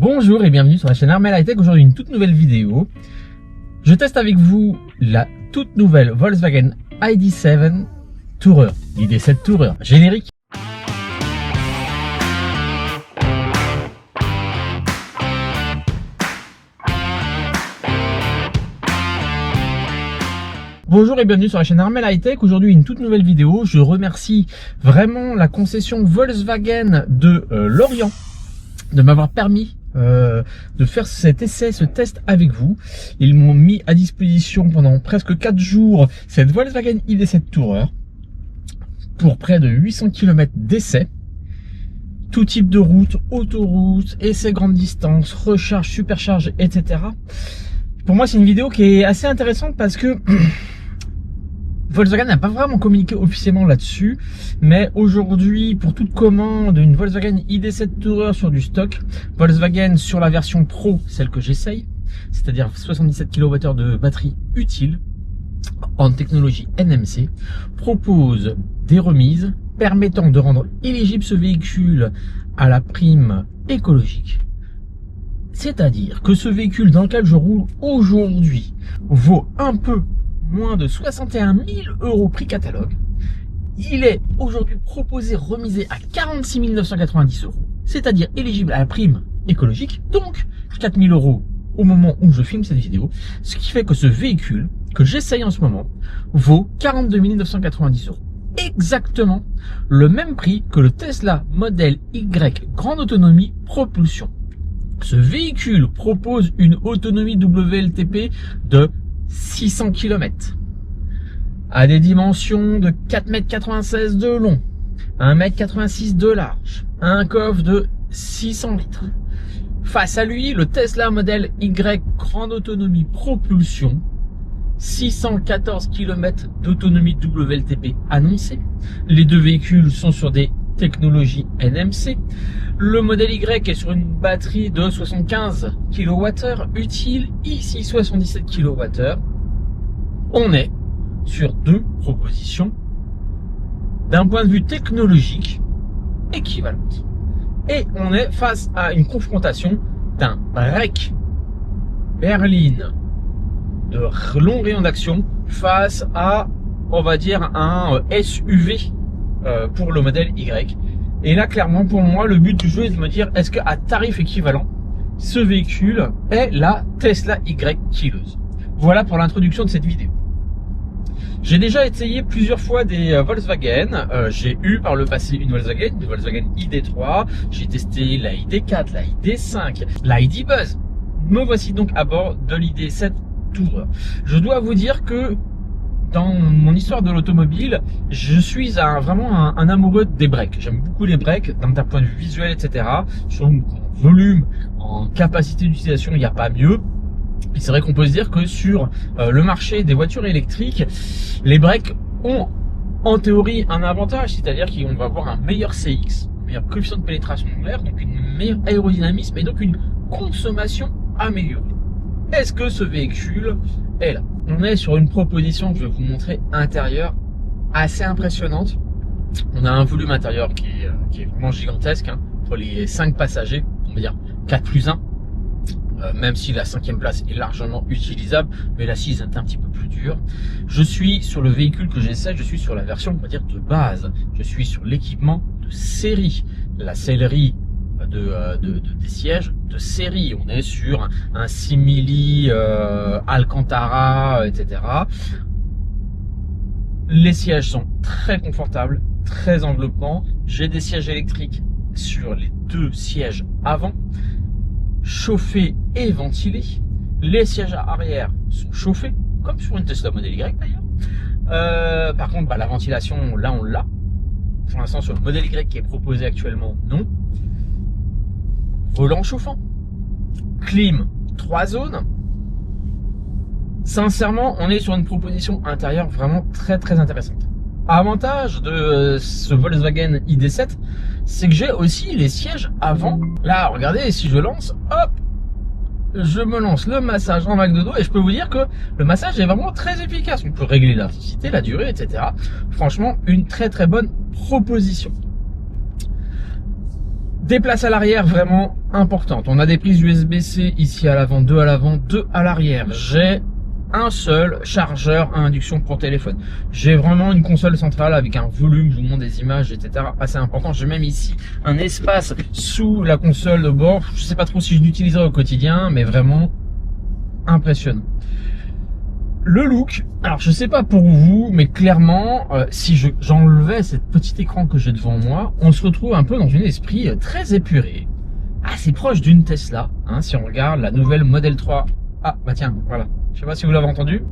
Bonjour et bienvenue sur la chaîne Armel High Tech. Aujourd'hui une toute nouvelle vidéo. Je teste avec vous la toute nouvelle Volkswagen ID7 Tourer. ID7 Tourer, générique. Bonjour et bienvenue sur la chaîne Armel High Tech. Aujourd'hui une toute nouvelle vidéo. Je remercie vraiment la concession Volkswagen de Lorient de m'avoir permis de faire cet essai, ce test avec vous. Ils m'ont mis à disposition pendant presque 4 jours cette Volkswagen ID7 Tourer pour près de 800 km d'essai. Tout type de route, autoroute, essai grande distance, recharge, supercharge, etc. Pour moi, c'est une vidéo qui est assez intéressante parce que Volkswagen n'a pas vraiment communiqué officiellement là-dessus, mais aujourd'hui, pour toute commande, une Volkswagen ID7 Tourer sur du stock, Volkswagen sur la version Pro, celle que j'essaye, c'est-à-dire 77 kWh de batterie utile, en technologie NMC, propose des remises permettant de rendre éligible ce véhicule à la prime écologique. C'est-à-dire que ce véhicule dans lequel je roule aujourd'hui vaut un peu moins de 61 000 € prix catalogue. Il est aujourd'hui proposé remisé à 46 990 €, c'est-à-dire éligible à la prime écologique, donc 4 000 € au moment où je filme cette vidéo, ce qui fait que ce véhicule que j'essaye en ce moment vaut 42 990 €. Exactement le même prix que le Tesla Model Y grande autonomie propulsion. Ce véhicule propose une autonomie WLTP de 600 km, à des dimensions de 4,96 m de long, 1,86 m de large, un coffre de 600 litres. Face à lui, le Tesla Model Y grande autonomie propulsion, 614 km d'autonomie WLTP annoncée. Les deux véhicules sont sur des technologies NMC. Le modèle Y est sur une batterie de 75 kWh utile, ici 77 kWh. On est sur deux propositions d'un point de vue technologique équivalentes. Et on est face à une confrontation d'un break berline de long rayon d'action face à, on va dire, un SUV pour le modèle Y. Et là, clairement, pour moi, le but du jeu est de me dire, est-ce qu'à tarif équivalent, ce véhicule est la Tesla Y killeuse? Voilà pour l'introduction de cette vidéo. J'ai déjà essayé plusieurs fois des Volkswagen. J'ai eu par le passé une Volkswagen ID3. J'ai testé la ID4, la ID5, la ID Buzz. Me voici donc à bord de l'ID7 Tourer. Je dois vous dire que dans mon histoire de l'automobile, je suis vraiment un amoureux des breaks. J'aime beaucoup les breaks d'un point de vue visuel, etc. Sur en volume, en capacité d'utilisation, il n'y a pas mieux. Et c'est vrai qu'on peut se dire que sur le marché des voitures électriques, les breaks ont en théorie un avantage, c'est-à-dire qu'on va avoir un meilleur CX, un meilleur coefficient de pénétration de l'air, donc une meilleure aérodynamisme et donc une consommation améliorée. Est-ce que ce véhicule est là? On est sur une proposition que je vais vous montrer intérieure assez impressionnante. On a un volume intérieur qui est vraiment gigantesque, hein, pour les 5 passagers, on va dire 4 plus 1. Même si la 5e place est largement utilisable, mais la 6 est un petit peu plus dure. Je suis sur le véhicule que j'essaie, je suis sur la version, on va dire, de base. Je suis sur l'équipement de série, la sellerie des sièges de série. On est sur un simili Alcantara, etc. Les sièges sont très confortables, très enveloppants. J'ai des sièges électriques sur les 2 sièges avant, chauffés et ventilés. Les sièges arrière sont chauffés, comme sur une Tesla Model Y d'ailleurs. Par contre, la ventilation, là on l'a. Pour l'instant, sur le modèle Y qui est proposé actuellement, non. Volant chauffant, clim 3 zones. Sincèrement, on est sur une proposition intérieure vraiment très très intéressante. Avantage de ce Volkswagen ID7, c'est que j'ai aussi les sièges avant. Là, regardez, si je lance, hop, je me lance le massage en vague de dos et je peux vous dire que le massage est vraiment très efficace. On peut régler l'intensité, la durée, etc. Franchement, une très très bonne proposition. Des places à l'arrière vraiment importantes. On a des prises USB-C ici à l'avant, 2 à l'avant, 2 à l'arrière. J'ai un seul chargeur à induction pour téléphone. J'ai vraiment une console centrale avec un volume, je vous montre des images, etc. assez important. J'ai même ici un espace sous la console de bord. Je sais pas trop si je l'utiliserai au quotidien, mais vraiment impressionnant. Le look, alors je sais pas pour vous, mais clairement, si j'enlevais cette petit écran que j'ai devant moi, on se retrouve un peu dans un esprit très épuré, assez proche d'une Tesla, hein, si on regarde la nouvelle Model 3. Ah bah tiens, voilà, je sais pas si vous l'avez entendu,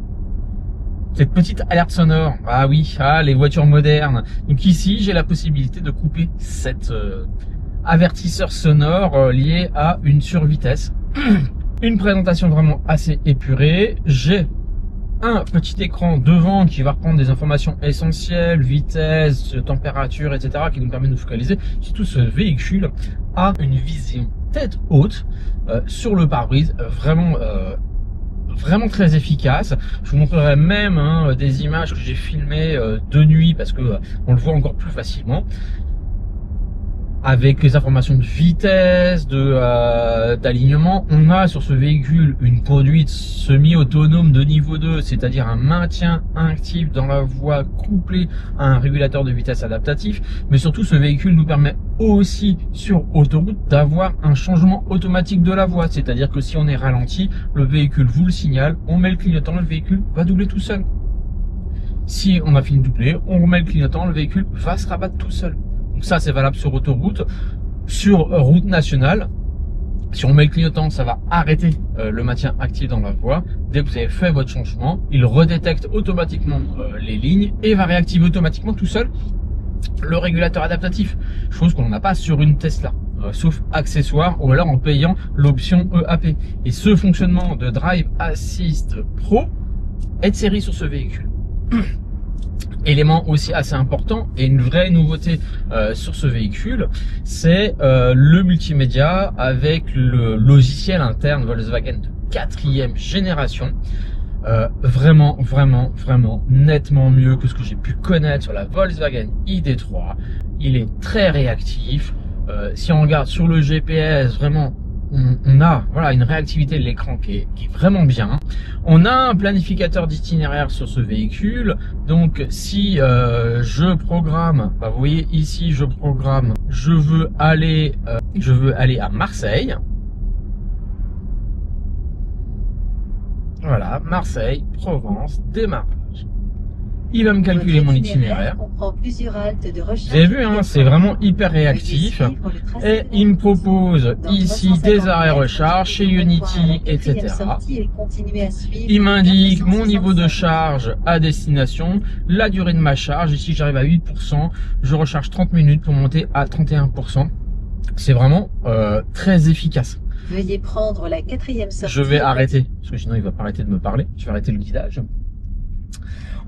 cette petite alerte sonore. Ah oui, les voitures modernes. Donc ici, j'ai la possibilité de couper cet avertisseur sonore lié à une survitesse. Une présentation vraiment assez épurée. J'ai un petit écran devant qui va reprendre des informations essentielles, vitesse, température, etc., qui nous permet de nous focaliser. Surtout, ce véhicule a une vision tête haute sur le pare-brise, vraiment très efficace. Je vous montrerai même des images que j'ai filmées de nuit parce que on le voit encore plus facilement. Avec les informations de vitesse, d'alignement, on a sur ce véhicule une conduite semi-autonome de niveau 2, c'est-à-dire un maintien actif dans la voie couplé à un régulateur de vitesse adaptatif. Mais surtout, ce véhicule nous permet aussi sur autoroute d'avoir un changement automatique de la voie, c'est-à-dire que si on est ralenti, le véhicule vous le signale, on met le clignotant, le véhicule va doubler tout seul. Si on a fini de doubler, on remet le clignotant, le véhicule va se rabattre tout seul. Donc ça, c'est valable sur autoroute. Sur route nationale, si on met le clignotant, ça va arrêter le maintien actif dans la voie. Dès que vous avez fait votre changement, il redétecte automatiquement les lignes et va réactiver automatiquement tout seul le régulateur adaptatif. Chose qu'on n'a pas sur une Tesla, sauf accessoire ou alors en payant l'option EAP. Et ce fonctionnement de Drive Assist Pro est de série sur ce véhicule. Élément aussi assez important et une vraie nouveauté sur ce véhicule, c'est le multimédia avec le logiciel interne Volkswagen de 4e génération. Vraiment nettement mieux que ce que j'ai pu connaître sur la Volkswagen ID.3. Il est très réactif. Si on regarde sur le GPS, vraiment on a une réactivité de l'écran qui est vraiment bien. On a un planificateur d'itinéraire sur ce véhicule. Donc si je programme, vous voyez ici je programme, je veux aller à Marseille. Voilà, Marseille, Provence, démarrage. Il va me calculer mon itinéraire. Vous avez vu, c'est vraiment hyper réactif. Et il me propose ici des arrêts recharge chez Unity, etc. Il m'indique mon niveau de charge à destination, la durée de ma charge. Ici, j'arrive à 8%. Je recharge 30 minutes pour monter à 31%. C'est vraiment très efficace. Veuillez prendre la 4e sortie. Je vais arrêter, parce que sinon il va pas arrêter de me parler. Je vais arrêter le guidage.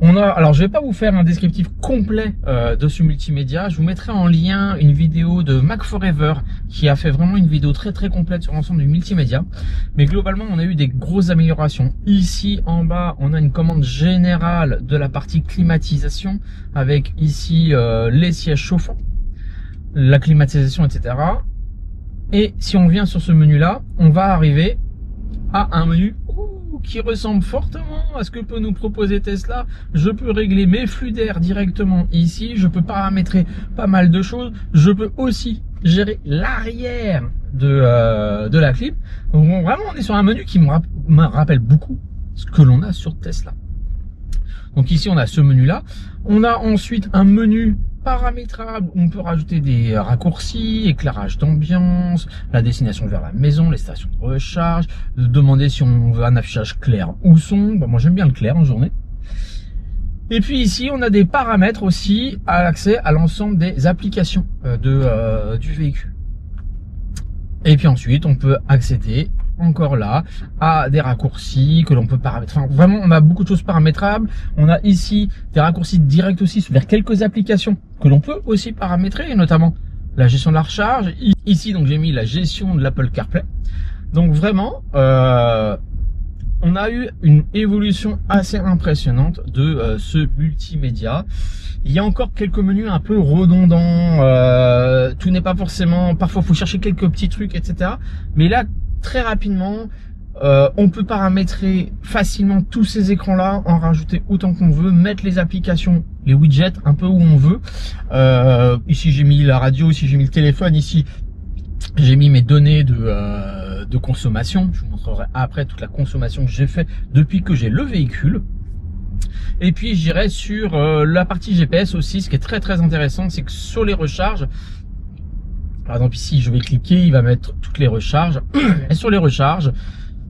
Alors je vais pas vous faire un descriptif complet de ce multimédia. Je vous mettrai en lien une vidéo de Mac Forever qui a fait vraiment une vidéo très complète sur l'ensemble du multimédia. Mais globalement, on a eu des grosses améliorations. Ici en bas, on a une commande générale de la partie climatisation avec ici les sièges chauffants, la climatisation, etc. Et si on vient sur ce menu là, on va arriver à un menu qui ressemble fortement à ce que peut nous proposer Tesla. Je peux régler mes flux d'air directement ici, je peux paramétrer pas mal de choses, je peux aussi gérer l'arrière de la clim. Donc vraiment on est sur un menu qui me rappelle beaucoup ce que l'on a sur Tesla. Donc ici on a ce menu là, on a ensuite un menu paramétrable, on peut rajouter des raccourcis, éclairage d'ambiance, la destination vers la maison, les stations de recharge, demander si on veut un affichage clair ou sombre. Moi j'aime bien le clair en journée. Et puis ici on a des paramètres aussi à l'accès à l'ensemble des applications du véhicule. Et puis ensuite on peut accéder encore là à des raccourcis que l'on peut paramétrer. Enfin, vraiment on a beaucoup de choses paramétrables. On a ici des raccourcis directs aussi vers quelques applications que l'on peut aussi paramétrer, et notamment la gestion de la recharge. Ici donc j'ai mis la gestion de l'Apple CarPlay. Donc vraiment on on a eu une évolution assez impressionnante de ce multimédia. Il y a encore quelques menus un peu redondants, tout n'est pas forcément, parfois il faut chercher quelques petits trucs, etc. Mais là, très rapidement, on peut paramétrer facilement tous ces écrans-là, en rajouter autant qu'on veut, mettre les applications, les widgets un peu où on veut. Ici j'ai mis la radio, ici j'ai mis le téléphone, ici j'ai mis mes données de consommation. Je vous montrerai après toute la consommation que j'ai fait depuis que j'ai le véhicule. Et puis j'irai sur la partie GPS aussi. Ce qui est très très intéressant, c'est que sur les recharges, par exemple ici je vais cliquer, il va mettre toutes les recharges. Et sur les recharges,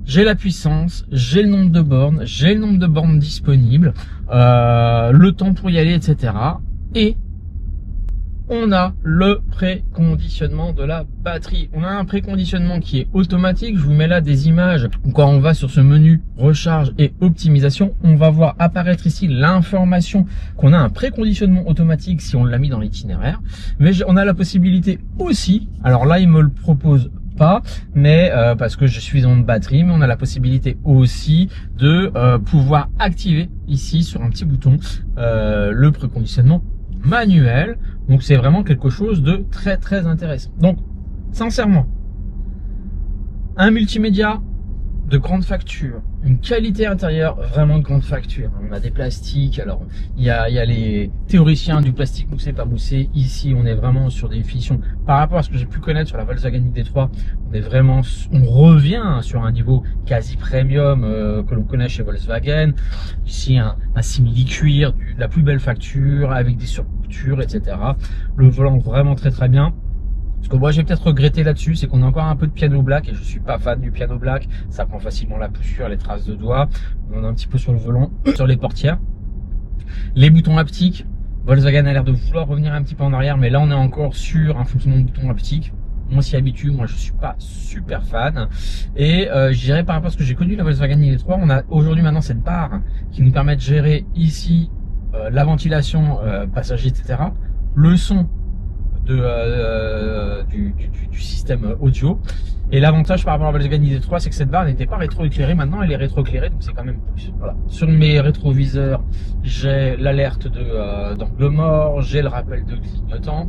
j'ai la puissance, j'ai le nombre de bornes disponibles, le temps pour y aller, etc. Et on a le préconditionnement de la batterie. On a un préconditionnement qui est automatique. Je vous mets là des images. Quand on va sur ce menu recharge et optimisation, on va voir apparaître ici l'information qu'on a un préconditionnement automatique si on l'a mis dans l'itinéraire. Mais on a la possibilité aussi, alors là il me le propose pas, mais parce que je suis en batterie, mais on a la possibilité aussi de pouvoir activer ici sur un petit bouton le préconditionnement manuel. Donc c'est vraiment quelque chose de très très intéressant. Donc sincèrement, un multimédia de grande facture, une qualité intérieure vraiment de grande facture. On a des plastiques, alors il y a les théoriciens du plastique moussé pas moussé. Ici on est vraiment sur des finitions par rapport à ce que j'ai pu connaître sur la Volkswagen ID3. On revient sur un niveau quasi premium que l'on connaît chez Volkswagen. Ici un simili-cuir, la plus belle facture avec des surcoutures, etc. Le volant vraiment très très bien. Ce que moi j'ai peut-être regretté là-dessus, c'est qu'on a encore un peu de piano black et je suis pas fan du piano black. Ça prend facilement la poussière, les traces de doigts. On en a un petit peu sur le volant, sur les portières. Les boutons haptiques, Volkswagen a l'air de vouloir revenir un petit peu en arrière, mais là on est encore sur un fonctionnement de bouton haptique. On s'y habitue, moi je suis pas super fan. Et je dirais par rapport à ce que j'ai connu la Volkswagen ID3, on a aujourd'hui maintenant cette barre qui nous permet de gérer ici la ventilation passager, etc. Le son du système audio. Et l'avantage par rapport à la Volkswagen ID3, c'est que cette barre n'était pas rétroéclairée. Maintenant elle est rétroéclairée, donc c'est quand même plus. Voilà. Sur mes rétroviseurs, j'ai l'alerte d'angle mort, j'ai le rappel de clignotant.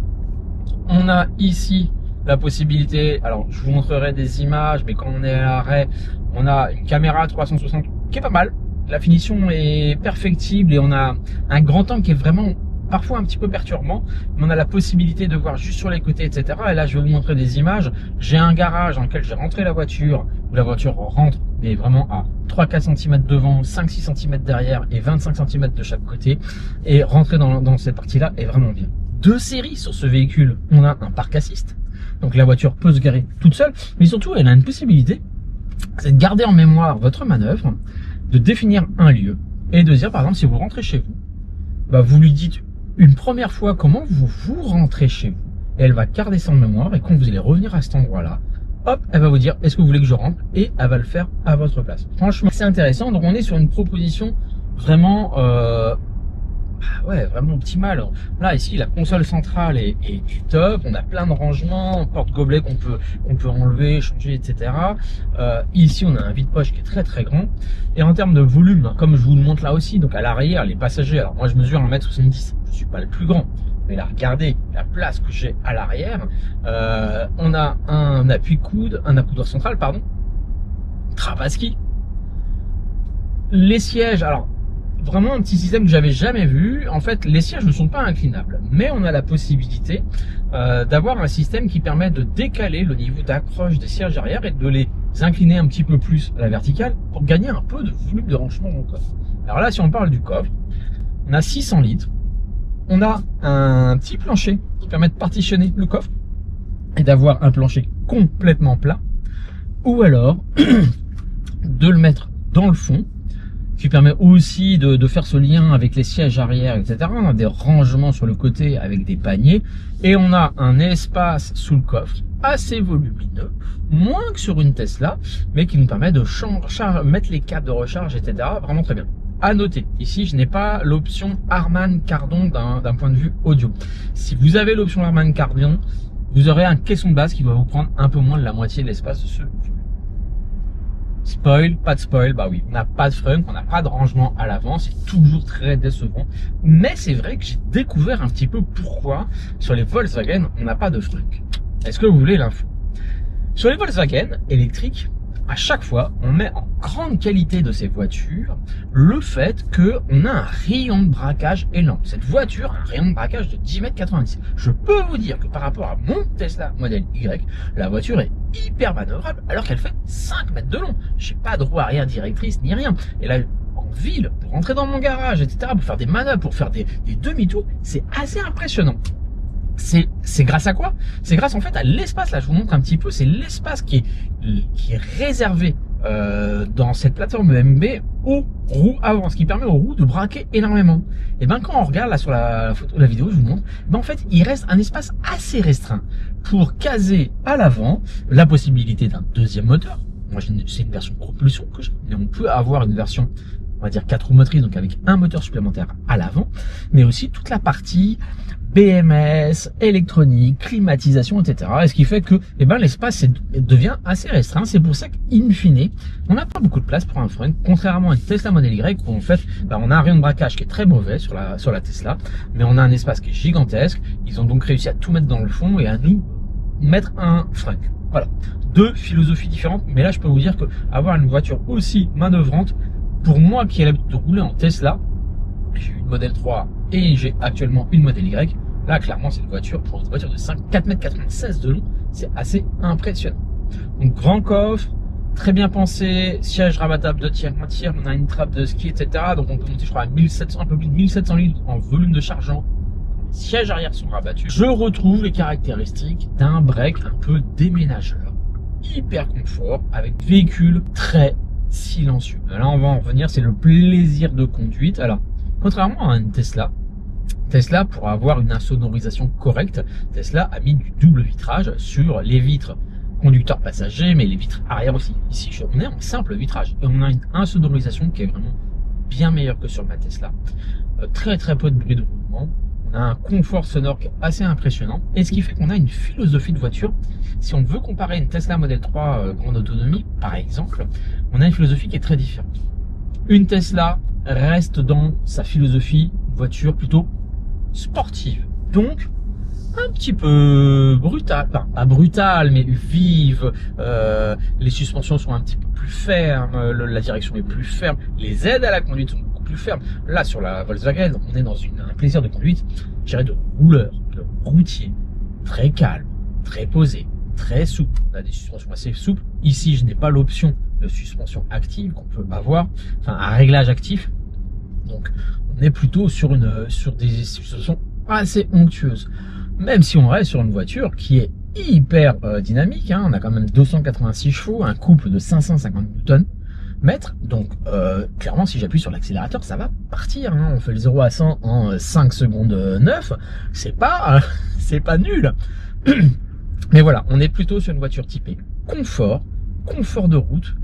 On a ici la possibilité, alors je vous montrerai des images, mais quand on est à l'arrêt, on a une caméra 360 qui est pas mal. La finition est perfectible et on a un grand angle qui est vraiment parfois un petit peu perturbant, mais on a la possibilité de voir juste sur les côtés, etc. Et là, je vais vous montrer des images. J'ai un garage dans lequel j'ai rentré la voiture, où la voiture rentre, mais vraiment à 3-4 cm devant, 5-6 cm derrière et 25 cm de chaque côté. Et rentrer dans cette partie-là est vraiment bien. Deux séries sur ce véhicule. On a un parc assist, donc la voiture peut se garer toute seule, mais surtout, elle a une possibilité, c'est de garder en mémoire votre manœuvre, de définir un lieu et de dire, par exemple, si vous rentrez chez vous, bah, vous lui dites une première fois comment vous rentrez chez vous, et elle va garder ça en mémoire, et quand vous allez revenir à cet endroit là, hop, elle va vous dire est-ce que vous voulez que je rentre, et elle va le faire à votre place. Franchement c'est intéressant. Donc on est sur une proposition vraiment ouais, vraiment optimale. Là ici la console centrale est top, on a plein de rangements, porte-gobelet qu'on peut enlever, changer, etc. Ici on a un vide-poche qui est très très grand, et en termes de volume, comme je vous le montre là aussi, donc à l'arrière les passagers, alors moi je mesure 1m70, je suis pas le plus grand, mais là regardez la place que j'ai à l'arrière. On a un appui-coude, un accoudoir central, pardon, trappe à ski, les sièges, alors vraiment un petit système que j'avais jamais vu. En fait, les sièges ne sont pas inclinables, mais on a la possibilité d'avoir un système qui permet de décaler le niveau d'accroche des sièges arrière et de les incliner un petit peu plus à la verticale pour gagner un peu de volume de rangement dans le coffre. Alors là, si on parle du coffre, on a 600 litres. On a un petit plancher qui permet de partitionner le coffre et d'avoir un plancher complètement plat, ou alors de le mettre dans le fond, qui permet aussi de faire ce lien avec les sièges arrière, etc. On a des rangements sur le côté avec des paniers, et on a un espace sous le coffre assez volumineux, moins que sur une Tesla, mais qui nous permet de mettre les câbles de recharge, etc. Vraiment très bien. À noter, ici je n'ai pas l'option Harman Kardon d'un point de vue audio. Si vous avez l'option Harman Kardon, vous aurez un caisson de base qui va vous prendre un peu moins de la moitié de l'espace de ce. Spoil, pas de spoil, bah oui, on n'a pas de frunk, on n'a pas de rangement à l'avant, c'est toujours très décevant. Mais c'est vrai que j'ai découvert un petit peu pourquoi sur les Volkswagen, on n'a pas de frunk. Est-ce que vous voulez l'info? Sur les Volkswagen électriques, à chaque fois, on met en grande qualité de ces voitures le fait qu'on a un rayon de braquage énorme. Cette voiture a un rayon de braquage de 10,90 m. Je peux vous dire que par rapport à mon Tesla Model Y, la voiture est hyper manœuvrable alors qu'elle fait 5 mètres de long. J'ai pas de roue arrière directrice ni rien. Et là, en ville, pour rentrer dans mon garage, etc., pour faire des manœuvres, pour faire des demi-tours, c'est assez impressionnant. C'est grâce à quoi? C'est grâce en fait à l'espace. Là, je vous montre un petit peu. C'est l'espace qui est réservé dans cette plateforme EMB aux roues avant, ce qui permet aux roues de braquer énormément. Et ben quand on regarde là sur la photo, la vidéo, je vous montre. Ben en fait, il reste un espace assez restreint pour caser à l'avant la possibilité d'un deuxième moteur. Moi, c'est une version propulsion que j'ai, mais on peut avoir une version, on va dire 4 roues motrices, donc avec un moteur supplémentaire à l'avant, mais aussi toute la partie BMS, électronique, climatisation, etc. Et ce qui fait que l'espace devient assez restreint. C'est pour ça qu'in fine, on n'a pas beaucoup de place pour un frunk, contrairement à une Tesla Model Y où en fait, on a un rayon de braquage qui est très mauvais sur la Tesla, mais on a un espace qui est gigantesque. Ils ont donc réussi à tout mettre dans le fond et à nous mettre un frunk. Voilà, deux philosophies différentes, mais là je peux vous dire que avoir une voiture aussi manœuvrante, pour moi qui ai l'habitude de rouler en Tesla, j'ai une Model 3 et j'ai actuellement une Model Y, là clairement c'est une voiture, pour une voiture de 4,96 m de long, c'est assez impressionnant. Donc grand coffre, très bien pensé, siège rabattable de tiers, un tiers, on a une trappe de ski, etc. Donc on peut monter je crois à 1700, un peu plus de 1700 litres en volume de chargeant. Les sièges arrière sont rabattus. Je retrouve les caractéristiques d'un break un peu déménageur, hyper confort, avec véhicule très silencieux. Là on va en revenir, c'est le plaisir de conduite. Alors contrairement à une Tesla, pour avoir une insonorisation correcte, Tesla a mis du double vitrage sur les vitres conducteur passager, mais les vitres arrière aussi. Ici on est en simple vitrage et on a une insonorisation qui est vraiment bien meilleure que sur ma Tesla. Très peu de bruit de roulement. On a un confort sonore qui est assez impressionnant, et ce qui fait qu'on a une philosophie de voiture. Si on veut comparer une Tesla Model 3 grande autonomie, par exemple, on a une philosophie qui est très différente. Une Tesla reste dans sa philosophie voiture plutôt sportive, donc un petit peu brutale, enfin pas brutale mais vive, les suspensions sont un petit peu plus fermes, la direction est plus ferme, les aides à la conduite sont beaucoup plus fermes. Là sur la Volkswagen, on est dans un plaisir de conduite, je dirais de rouleur, de routier, très calme, très posé, très souple. On a des suspensions assez souples. Ici je n'ai pas l'option de suspension active qu'on peut avoir, enfin un réglage actif. Donc on est plutôt sur des suspensions assez onctueuses. Même si on reste sur une voiture qui est hyper dynamique, hein, on a quand même 286 chevaux, un couple de 550 Nm. Donc clairement si j'appuie sur l'accélérateur ça va partir, hein. On fait le 0 à 100 en 5 secondes 9, c'est pas nul. Mais voilà, on est plutôt sur une voiture typée confort de route,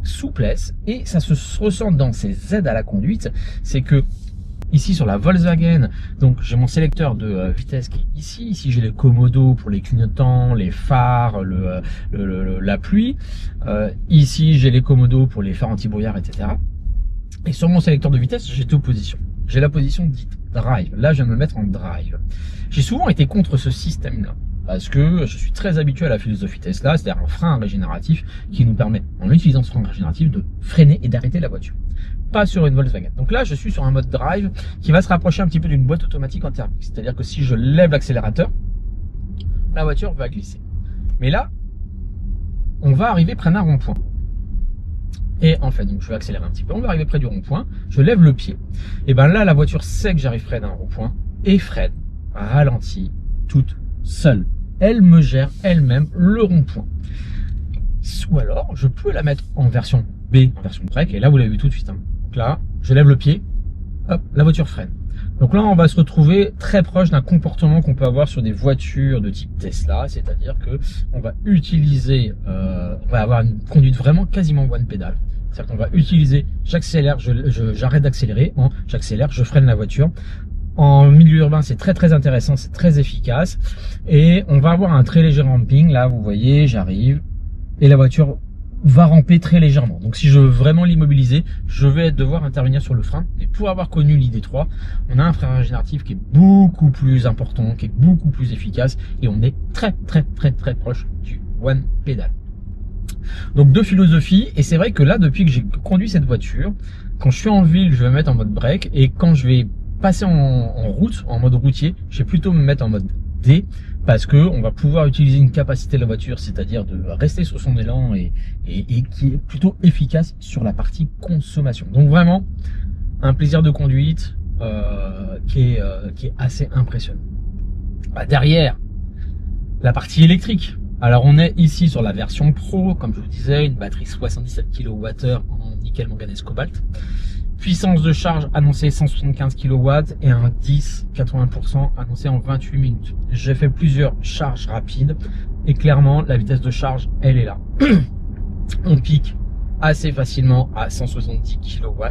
souplesse, et ça se ressent dans ces aides à la conduite. C'est que ici sur la Volkswagen, donc j'ai mon sélecteur de vitesse qui est ici j'ai les commodos pour les clignotants, les phares, la pluie, ici j'ai les commodos pour les phares anti-brouillard, etc. Et sur mon sélecteur de vitesse j'ai deux positions. J'ai la position dite drive, là je viens de me mettre en drive. J'ai souvent été contre ce système là, parce que je suis très habitué à la philosophie Tesla, c'est-à-dire un frein régénératif qui nous permet, en utilisant ce frein régénératif, de freiner et d'arrêter la voiture. Pas sur une Volkswagen. Donc là, je suis sur un mode drive qui va se rapprocher un petit peu d'une boîte automatique en thermique. C'est-à-dire que si je lève l'accélérateur, la voiture va glisser. Mais là, on va arriver près d'un rond-point. Et en fait, donc je vais accélérer un petit peu, on va arriver près du rond-point, je lève le pied. Et ben là, la voiture sait que j'arrive près d'un rond-point et freine, ralentit, toute seule. Elle me gère elle-même le rond-point. Ou alors, je peux la mettre en version B, en version break, et là, vous l'avez vu tout de suite. Hein. Donc là, je lève le pied, hop, la voiture freine. Donc là, on va se retrouver très proche d'un comportement qu'on peut avoir sur des voitures de type Tesla, c'est-à-dire que on va utiliser, on va avoir une conduite vraiment quasiment one pédale. C'est-à-dire qu'on va utiliser, j'accélère, j'arrête d'accélérer, j'accélère, je freine la voiture. En milieu urbain, c'est très intéressant, c'est très efficace. Et on va avoir un très léger ramping. Là, vous voyez, j'arrive et la voiture va ramper très légèrement. Donc si je veux vraiment l'immobiliser, je vais devoir intervenir sur le frein. Et pour avoir connu l'ID3, on a un frein régénératif qui est beaucoup plus important, qui est beaucoup plus efficace, et on est très proche du one pedal. Donc deux philosophies, et c'est vrai que là, depuis que j'ai conduit cette voiture, quand je suis en ville, je vais me mettre en mode break, et quand je vais passer en route, en mode routier, je vais plutôt me mettre en mode D, parce que on va pouvoir utiliser une capacité de la voiture, c'est-à-dire de rester sur son élan et qui est plutôt efficace sur la partie consommation. Donc vraiment un plaisir de conduite qui est assez impressionnant. Derrière, la partie électrique. Alors on est ici sur la version Pro, comme je vous disais, une batterie 77 kWh en nickel manganèse cobalt. Puissance de charge annoncée 175 kW et un 10-80% annoncé en 28 minutes. J'ai fait plusieurs charges rapides et clairement la vitesse de charge elle est là. On pique assez facilement à 170 kW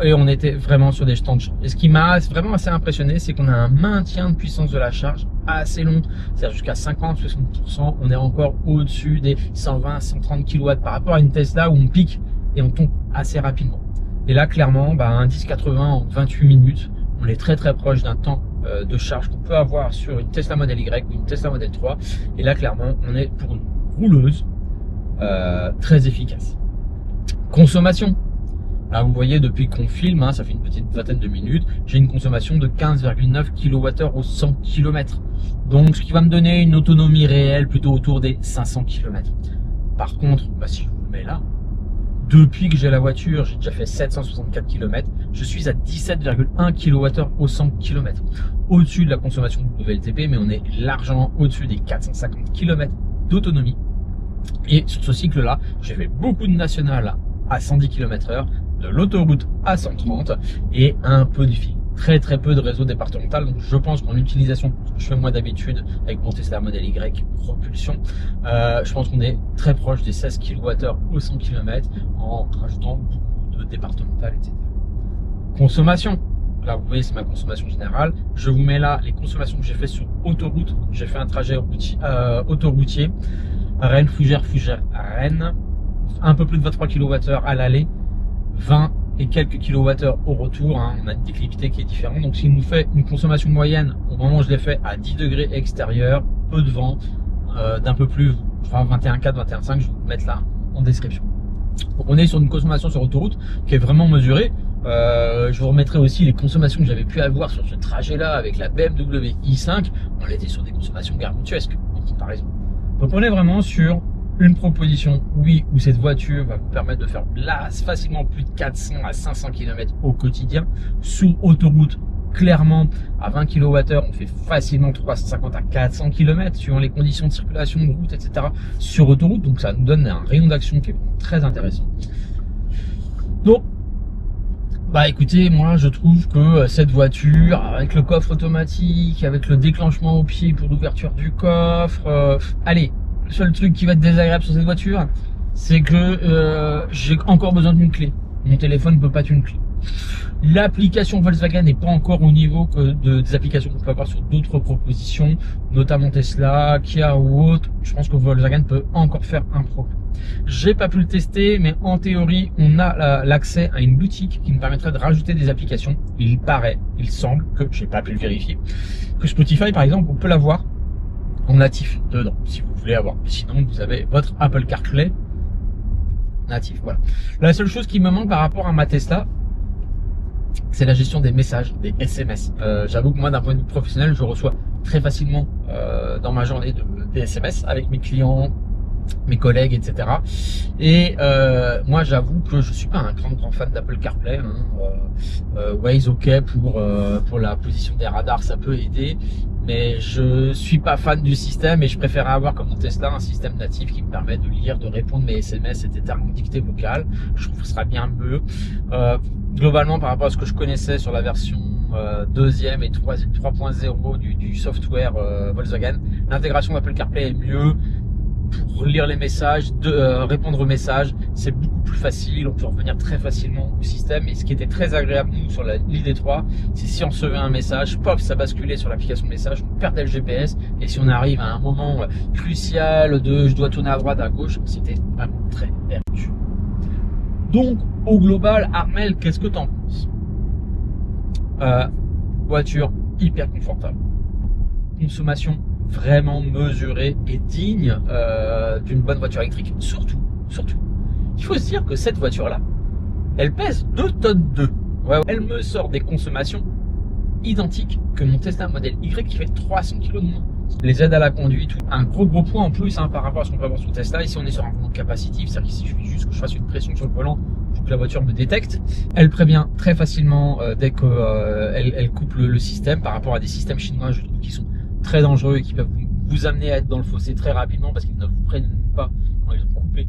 et on était vraiment sur des temps de charge. Et ce qui m'a vraiment assez impressionné, c'est qu'on a un maintien de puissance de la charge assez long, c'est-à-dire jusqu'à 50-60%. On est encore au-dessus des 120-130 kW par rapport à une Tesla où on pique et on tombe assez rapidement. Et là clairement un 10-80 en 28 minutes, on est très proche d'un temps de charge qu'on peut avoir sur une Tesla Model Y ou une Tesla Model 3. Et là clairement on est pour une rouleuse très efficace. Consommation. Là vous voyez depuis qu'on filme, ça fait une petite vingtaine de minutes, j'ai une consommation de 15,9 kWh au 100 km. Donc ce qui va me donner une autonomie réelle plutôt autour des 500 km. Par contre, si je vous le mets là, depuis que j'ai la voiture, j'ai déjà fait 764 km, je suis à 17,1 kWh au 100 km. Au-dessus de la consommation de WLTP, mais on est largement au-dessus des 450 km d'autonomie. Et sur ce cycle-là, j'ai fait beaucoup de nationales à 110 km/h, de l'autoroute à 130 et un peu de fil. Très peu de réseau départemental. Donc je pense qu'en utilisation, ce que je fais moi d'habitude avec mon Tesla Model Y propulsion, je pense qu'on est très proche des 16 kWh au 100 km en rajoutant beaucoup de départemental, etc. Consommation. Là vous voyez c'est ma consommation générale. Je vous mets là les consommations que j'ai fait sur autoroute. J'ai fait un trajet autoroutier Rennes, Fougères, Rennes, un peu plus de 23 kWh à l'aller, 20 et quelques kilowattheures au retour, on a une déclivité qui est différente. Donc s'il nous fait une consommation moyenne au moment où je l'ai fait à 10 degrés extérieur, peu de vent, d'un peu plus, je crois 21,4, 21,5, je vais vous mettre là en description. Donc on est sur une consommation sur autoroute qui est vraiment mesurée. Je vous remettrai aussi les consommations que j'avais pu avoir sur ce trajet là avec la BMW i5. On était sur des consommations gargantuesques en comparaison. Donc on est vraiment sur une proposition, oui, où cette voiture va vous permettre de faire facilement plus de 400 à 500 km au quotidien. Sur autoroute, clairement, à 20 kWh, on fait facilement 350 à 400 km suivant les conditions de circulation de route, etc. sur autoroute. Donc ça nous donne un rayon d'action qui est vraiment très intéressant. Donc, écoutez, moi je trouve que cette voiture, avec le coffre automatique, avec le déclenchement au pied pour l'ouverture du coffre, allez, le seul truc qui va être désagréable sur cette voiture, c'est que j'ai encore besoin d'une clé. Mon téléphone ne peut pas être une clé. L'application Volkswagen n'est pas encore au niveau des applications qu'on peut avoir sur d'autres propositions, notamment Tesla, Kia ou autres. Je pense que Volkswagen peut encore faire un progrès. J'ai pas pu le tester, mais en théorie, on a l'accès à une boutique qui nous permettrait de rajouter des applications. Il semble que, j'ai pas pu le vérifier, que Spotify par exemple, on peut l'avoir en natif dedans, si vous voulez avoir. Sinon, vous avez votre Apple CarPlay natif, voilà. La seule chose qui me manque par rapport à ma Tesla, c'est la gestion des messages, des SMS. J'avoue que moi, d'un point de vue professionnel, je reçois très facilement dans ma journée des SMS avec mes clients, mes collègues, etc. Et moi, j'avoue que je suis pas un grand fan d'Apple CarPlay. Waze, ok, pour la position des radars, ça peut aider. Mais je suis pas fan du système et je préfère avoir comme mon Tesla un système natif qui me permet de lire, de répondre mes SMS, etc. en dictée vocale. Je trouve que ce sera bien mieux. Globalement, par rapport à ce que je connaissais sur la version 2e et 3.0 du software Volkswagen, l'intégration d'Apple CarPlay est mieux pour lire les messages, répondre aux messages. C'est beaucoup plus facile, on peut revenir très facilement au système. Et ce qui était très agréable nous sur l'ID3, c'est si on recevait un message, paf, ça basculait sur l'application message, on perdait le GPS. Et si on arrive à un moment crucial de je dois tourner à droite, à gauche, c'était vraiment très perdu. Donc au global, Armel, qu'est-ce que t'en penses? Voiture hyper confortable, consommation vraiment mesurée et digne d'une bonne voiture électrique. Surtout, il faut se dire que cette voiture-là, elle pèse 2 tonnes 2. Ouais, elle me sort des consommations identiques que mon Tesla Model Y qui fait 300 kg de moins. Les aides à la conduite, un gros point en plus par rapport à ce qu'on peut avoir sur Tesla. Ici, on est sur un volant capacitif, c'est-à-dire qu'il suffit juste que je fasse une pression sur le volant pour que la voiture me détecte. Elle prévient très facilement dès que elle coupe le système par rapport à des systèmes chinois, je trouve, qui sont très dangereux et qui peuvent vous amener à être dans le fossé très rapidement parce qu'ils ne vous prennent pas quand ils ont coupé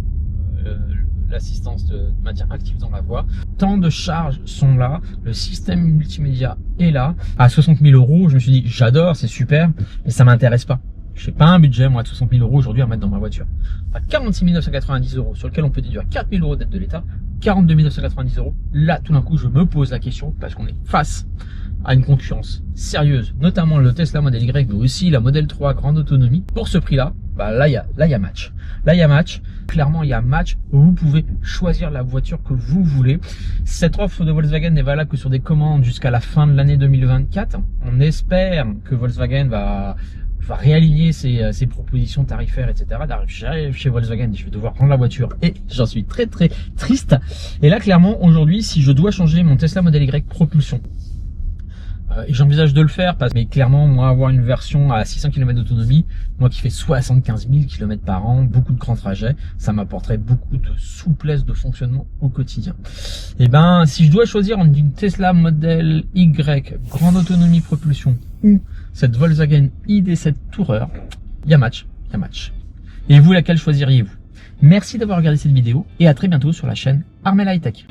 l'assistance de maintien actif dans la voie. Tant de charges sont là, le système multimédia est là. À 60 000 €, je me suis dit, j'adore, c'est super, mais ça m'intéresse pas. Je n'ai pas un budget, moi, de 60 000 € aujourd'hui à mettre dans ma voiture. À 46 990 € sur lequel on peut déduire 4 000 € d'aide de l'État, 42 990 €. Là, tout d'un coup, je me pose la question parce qu'on est face à une concurrence sérieuse, notamment le Tesla Model Y, mais aussi la Model 3 grande autonomie. Pour ce prix-là, là, il y a match. Là, il y a match. Clairement, il y a match. Vous pouvez choisir la voiture que vous voulez. Cette offre de Volkswagen n'est valable que sur des commandes jusqu'à la fin de l'année 2024. On espère que Volkswagen va réaligner ses propositions tarifaires, etc. J'arrive chez Volkswagen, je vais devoir prendre la voiture et j'en suis très triste. Et là, clairement, aujourd'hui, si je dois changer mon Tesla Model Y propulsion, et j'envisage de le faire, mais clairement, moi, avoir une version à 600 km d'autonomie, moi qui fais 75 000 km par an, beaucoup de grands trajets, ça m'apporterait beaucoup de souplesse de fonctionnement au quotidien. Et ben, si je dois choisir entre une Tesla Model Y, grande autonomie propulsion, ou cette Volkswagen ID7 Tourer, il y a match. Et vous, laquelle choisiriez-vous? Merci d'avoir regardé cette vidéo et à très bientôt sur la chaîne Armel High Tech.